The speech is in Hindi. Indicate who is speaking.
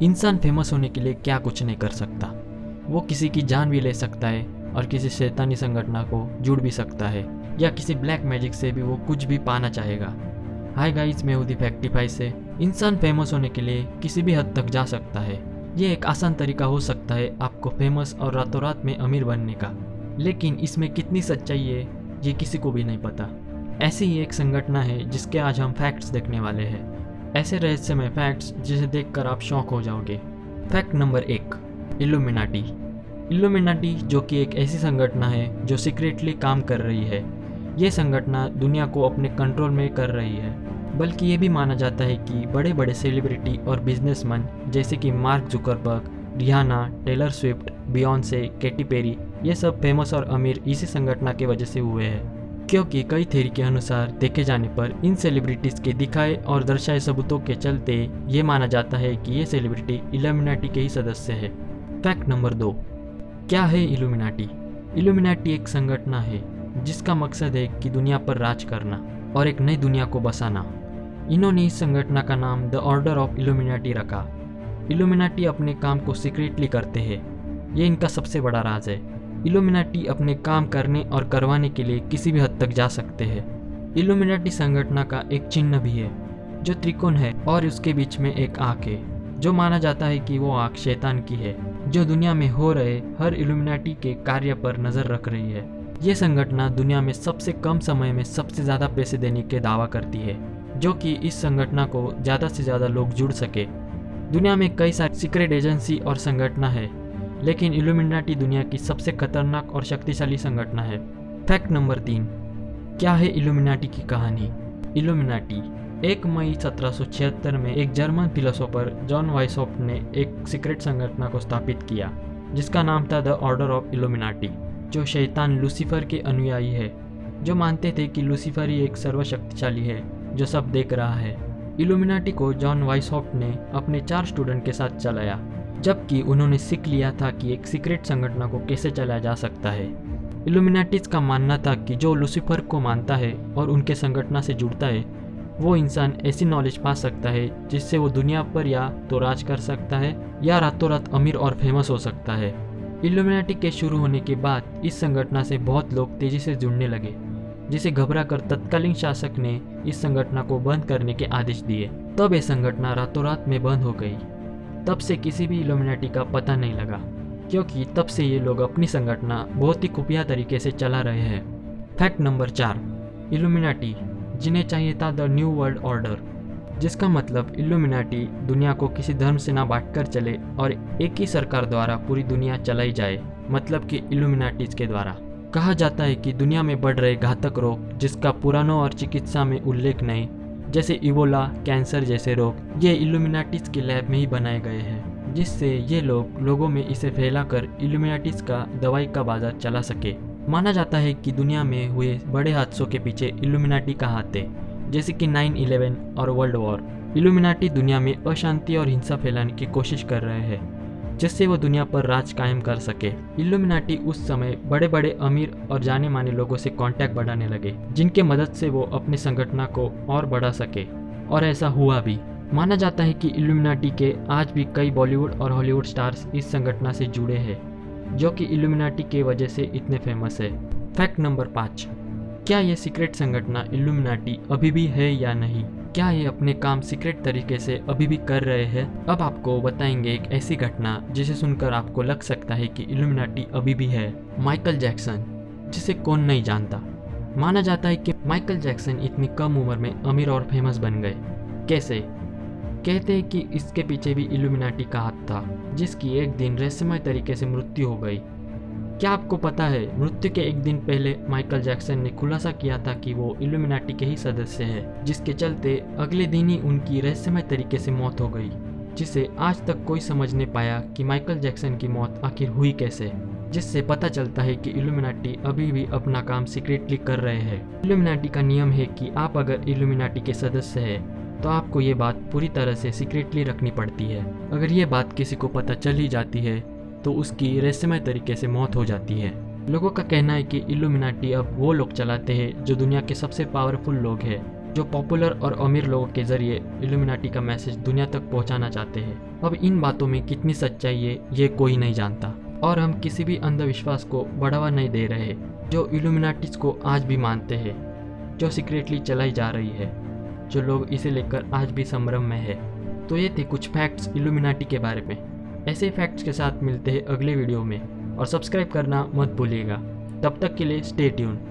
Speaker 1: इंसान फेमस होने के लिए क्या कुछ नहीं कर सकता। वो किसी की जान भी ले सकता है और किसी शैतानी संगठन को जुड़ भी सकता है, या किसी ब्लैक मैजिक से भी वो कुछ भी पाना चाहेगा। हाय गाइस, मैं हूं दी फैक्टिफाई से। इंसान फेमस होने के लिए किसी भी हद तक जा सकता है। ये एक आसान तरीका हो सकता है आपको फेमस और रातों रात में अमीर बनने का, लेकिन इसमें कितनी सच्चाई है ये किसी को भी नहीं पता। ऐसी ही एक संगठन है जिसके आज हम फैक्ट्स देखने वाले हैं। ऐसे रहस्यमय फैक्ट्स जिसे देखकर आप शॉक हो जाओगे। Fact number 1, illuminati. इल्यूमिनाटी जो कि एक ऐसी संगठन है जो सीक्रेटली काम कर रही है। ये संगठन दुनिया को अपने कंट्रोल में कर रही है। बल्कि ये भी माना जाता है कि बड़े बड़े सेलिब्रिटी और बिजनेसमैन जैसे कि Mark Zuckerberg, Rihanna, Taylor Swift, Beyonce, Katy Perry, ये सब फेमस और अमीर इसी संगठन की वजह से हुए हैं। क्योंकि कई थ्योरी के अनुसार देखे जाने पर इन सेलिब्रिटीज़ के दिखाए और दर्शाए सबूतों के चलते ये माना जाता है कि ये सेलिब्रिटी इल्यूमिनाटी के ही सदस्य है। फैक्ट नंबर 2, क्या है इल्यूमिनाटी? इल्यूमिनाटी एक संगठन है जिसका मकसद है कि दुनिया पर राज करना और एक नई दुनिया को बसाना। इन्होंने इस संगठन का नाम द ऑर्डर ऑफ इल्यूमिनाटी रखा। इल्यूमिनाटी अपने काम को सीक्रेटली करते हैं, ये इनका सबसे बड़ा राज है। इल्यूमिनाटी अपने काम करने और करवाने के लिए किसी भी हद तक जा सकते हैं। इल्यूमिनाटी संगठन का एक चिन्ह भी है जो त्रिकोण है और उसके बीच में एक आँख है, जो माना जाता है कि वो आँख शैतान की है, जो दुनिया में हो रहे हर इल्यूमिनाटी के कार्य पर नज़र रख रही है। ये संगठन दुनिया में सबसे कम समय में सबसे ज़्यादा पैसे देने के दावा करती है, जो कि इस संगठन को ज़्यादा से ज़्यादा लोग जुड़ सके। दुनिया में कई सारे सीक्रेट एजेंसी और संगठन है, लेकिन इल्यूमिनाटी दुनिया की सबसे खतरनाक और शक्तिशाली संगठन है। फैक्ट नंबर 3, क्या है इल्यूमिनाटी की कहानी? इल्यूमिनाटी 1 मई 1776 में एक जर्मन फिलोसोफर जॉन वाइसहॉफ्ट ने एक सीक्रेट संगठन को स्थापित किया जिसका नाम था द ऑर्डर ऑफ इल्यूमिनाटी, जो शैतान लूसीफर के अनुयायी है, जो मानते थे कि लूसीफर ही एक सर्वशक्तिशाली है जो सब देख रहा है। इल्यूमिनाटी को जॉन वाइसहॉफ्ट ने अपने 4 स्टूडेंट के साथ चलाया, जबकि उन्होंने सीख लिया था कि एक सीक्रेट संगठन को कैसे चलाया जा सकता है। इल्यूमिनाटीज का मानना था कि जो लूसीफर को मानता है और उनके संगठन से जुड़ता है, वो इंसान ऐसी नॉलेज पा सकता है जिससे वो दुनिया पर या तो राज कर सकता है या रातों रात अमीर और फेमस हो सकता है। इल्यूमिनाटी के शुरू होने के बाद इस संगठन से बहुत लोग तेजी से जुड़ने लगे, जिसे घबराकर तत्कालीन शासक ने इस संगठन को बंद करने के आदेश दिए। तब ये संगठन रातों रात में बंद हो गई। तब से किसी भी इल्यूमिनाटी का पता नहीं लगा, क्योंकि तब से ये लोग अपनी संगठन बहुत ही खुफिया तरीके से चला रहे हैं। फैक्ट नंबर 4, इल्यूमिनाटी जिन्हें चाहिए था द न्यू वर्ल्ड ऑर्डर, जिसका मतलब इल्यूमिनाटी दुनिया को किसी धर्म से ना बांटकर चले और एक ही सरकार द्वारा पूरी दुनिया चलाई जाए, मतलब कि इल्यूमिनाटीज के द्वारा। कहा जाता है कि दुनिया में बढ़ रहे घातक रोग जिसका पुराणों और चिकित्सा में उल्लेख नहीं, जैसे इबोला, कैंसर जैसे रोग, ये इल्यूमिनाटीज के लैब में ही बनाए गए हैं, जिससे ये लोगों में इसे फैलाकर इल्यूमिनाटीज का दवाई का बाजार चला सके। माना जाता है कि दुनिया में हुए बड़े हादसों के पीछे इल्यूमिनाटी का हाथ है, जैसे कि 9/11 और वर्ल्ड वॉर। इल्यूमिनाटी दुनिया में अशांति और हिंसा फैलाने की कोशिश कर रहे हैं, जिससे वो दुनिया पर राज कायम कर सके। इल्यूमिनाटी उस समय बड़े बड़े अमीर और जाने माने लोगों से कांटेक्ट बढ़ाने लगे, जिनके मदद से वो अपने संगठन को और बढ़ा सके, और ऐसा हुआ भी। माना जाता है कि इल्यूमिनाटी के आज भी कई बॉलीवुड और हॉलीवुड स्टार्स इस संगठन से जुड़े हैं, जो कि इल्यूमिनाटी के वजह से इतने फेमस है। फैक्ट नंबर 5, क्या ये सीक्रेट संगठन इल्यूमिनाटी अभी भी है या नहीं? क्या ये अपने काम सीक्रेट तरीके से अभी भी कर रहे हैं? अब आपको बताएंगे एक ऐसी घटना जिसे सुनकर आपको लग सकता है कि इल्यूमिनाटी अभी भी है। माइकल जैक्सन, जिसे कौन नहीं जानता। माना जाता है कि माइकल जैक्सन इतनी कम उम्र में अमीर और फेमस बन गए। कैसे? कहते हैं कि इसके पीछे भी इल्यूमिनाटी का हाथ था, जिसकी एक दिन रहस्यमय तरीके से मृत्यु हो गई। क्या आपको पता है, मृत्यु के एक दिन पहले माइकल जैक्सन ने खुलासा किया था कि वो इल्यूमिनाटी के ही सदस्य है, जिसके चलते अगले दिन ही उनकी रहस्यमय तरीके से मौत हो गई, जिसे आज तक कोई समझ नहीं पाया कि माइकल जैक्सन की मौत आखिर हुई कैसे। जिससे पता चलता है कि इल्यूमिनाटी अभी भी अपना काम सीक्रेटली कर रहे हैं। इल्यूमिनाटी का नियम है कि आप अगर इल्यूमिनाटी के सदस्य हैं तो आपको ये बात पूरी तरह से सीक्रेटली रखनी पड़ती है। अगर ये बात किसी को पता चल ही जाती है तो उसकी रहस्यमय तरीके से मौत हो जाती है। लोगों का कहना है कि इल्यूमिनाटी अब वो लोग चलाते हैं जो दुनिया के सबसे पावरफुल लोग हैं, जो पॉपुलर और अमीर लोगों के जरिए इल्यूमिनाटी का मैसेज दुनिया तक पहुंचाना चाहते हैं। अब इन बातों में कितनी सच्चाई है ये कोई नहीं जानता, और हम किसी भी अंधविश्वास को बढ़ावा नहीं दे रहे जो इल्यूमिनाटीज को आज भी मानते हैं, जो सीक्रेटली चलाई जा रही है, जो लोग इसे लेकर आज भी संभ्रम में है। तो ये थे कुछ फैक्ट्स इल्यूमिनाटी के बारे में। ऐसे फैक्ट्स के साथ मिलते हैं अगले वीडियो में, और सब्सक्राइब करना मत भूलिएगा। तब तक के लिए स्टे ट्यून।